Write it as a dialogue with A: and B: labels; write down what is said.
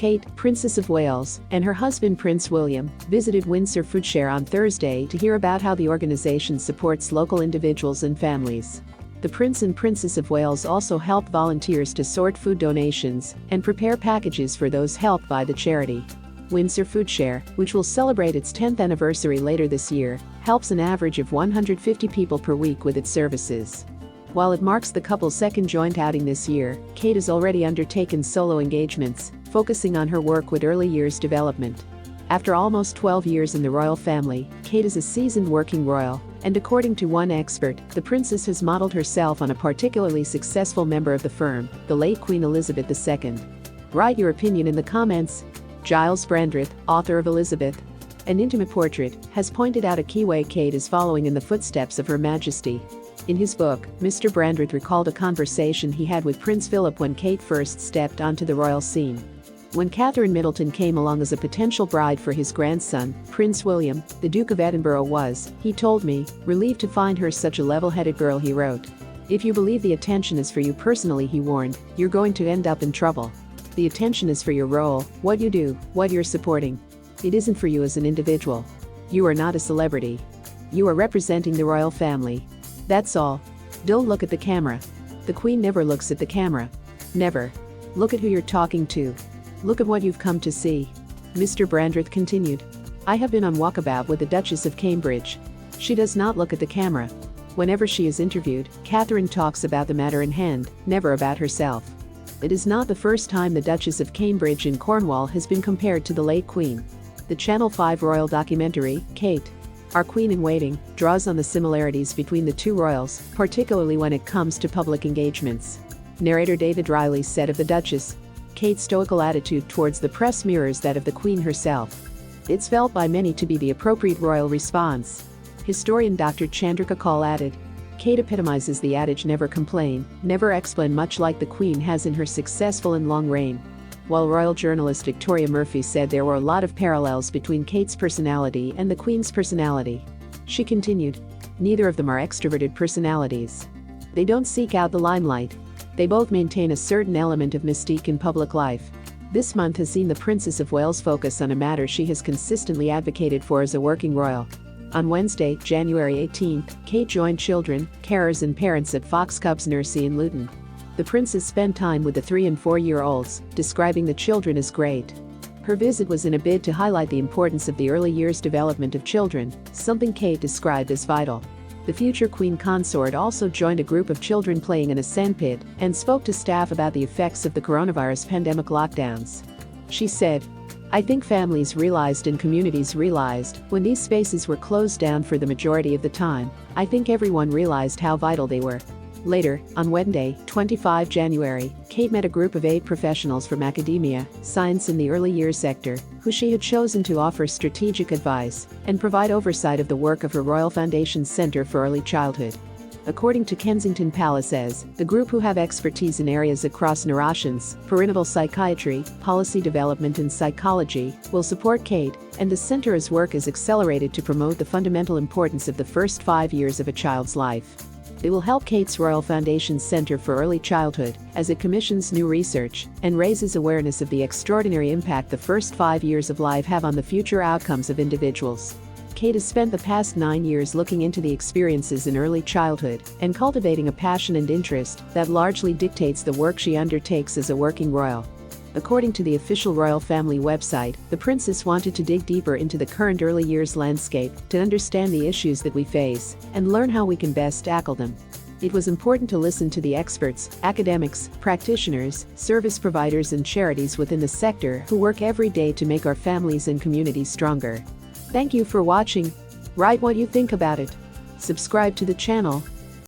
A: Kate, Princess of Wales, and her husband Prince William visited Windsor Foodshare on Thursday to hear about how the organization supports local individuals and families. The Prince and Princess of Wales also helped volunteers to sort food donations and prepare packages for those helped by the charity. Windsor Foodshare, which will celebrate its 10th anniversary later this year, helps an average of 150 people per week with its services. While it marks the couple's second joint outing this year, Kate has already undertaken solo engagements, focusing on her work with early years development. After almost 12 years in the royal family, Kate is a seasoned working royal, and according to one expert, the princess has modeled herself on a particularly successful member of the firm, the late Queen Elizabeth II. Write your opinion in the comments. Gyles Brandreth, author of Elizabeth, An Intimate Portrait, has pointed out a key way Kate is following in the footsteps of Her Majesty. In his book, Mr. Brandreth recalled a conversation he had with Prince Philip when Kate first stepped onto the royal scene. When Catherine Middleton came along as a potential bride for his grandson, Prince William, the Duke of Edinburgh he told me, relieved to find her such a level-headed girl, he wrote. If you believe the attention is for you personally, he warned, you're going to end up in trouble. The attention is for your role, what you do, what you're supporting. It isn't for you as an individual. You are not a celebrity. You are representing the royal family. That's all. Don't look at the camera. The Queen never looks at the camera. Never. Look at who you're talking to. Look at what you've come to see. Mr. Brandreth continued. I have been on walkabout with the Duchess of Cambridge. She does not look at the camera. Whenever she is interviewed, Catherine talks about the matter in hand, never about herself. It is not the first time the Duchess of Cambridge in Cornwall has been compared to the late Queen. The Channel 5 royal documentary, Kate, Our Queen in Waiting, draws on the similarities between the two royals, particularly when it comes to public engagements. Narrator David Riley said of the Duchess, Kate's stoical attitude towards the press mirrors that of the Queen herself. It's felt by many to be the appropriate royal response. Historian Dr. Chandrika Kaul added, Kate epitomizes the adage never complain, never explain, much like the Queen has in her successful and long reign. While royal journalist Victoria Murphy said there were a lot of parallels between Kate's personality and the Queen's personality. She continued, neither of them are extroverted personalities. They don't seek out the limelight. They both maintain a certain element of mystique in public life. This month has seen the Princess of Wales focus on a matter she has consistently advocated for as a working royal. On Wednesday, January 18th, Kate joined children, carers and parents at Fox Cubs Nursery in Luton. The princess spent time with the 3- and 4-year-olds, describing the children as great. Her visit was in a bid to highlight the importance of the early years development of children, something Kate described as vital. The future Queen Consort also joined a group of children playing in a sandpit and spoke to staff about the effects of the coronavirus pandemic lockdowns. She said, I think families realized and communities realized, when these spaces were closed down for the majority of the time, I think everyone realized how vital they were. Later, on Wednesday, 25 January, Kate met a group of 8 professionals from academia, science and the early years sector, who she had chosen to offer strategic advice and provide oversight of the work of her Royal Foundation's Centre for Early Childhood. According to Kensington Palace, the group, who have expertise in areas across neuroscience, perinatal psychiatry, policy development and psychology, will support Kate and the centre's work is accelerated to promote the fundamental importance of the first 5 years of a child's life. It will help Kate's Royal Foundation's Centre for Early Childhood as it commissions new research and raises awareness of the extraordinary impact the first 5 years of life have on the future outcomes of individuals. Kate has spent the past 9 years looking into the experiences in early childhood and cultivating a passion and interest that largely dictates the work she undertakes as a working royal. According to the official royal family website, the princess wanted to dig deeper into the current early years landscape to understand the issues that we face and learn how we can best tackle them. It was important to listen to the experts, academics, practitioners, service providers and charities within the sector who work every day to make our families and communities stronger. Thank you for watching. Write what you think about it. Subscribe to the channel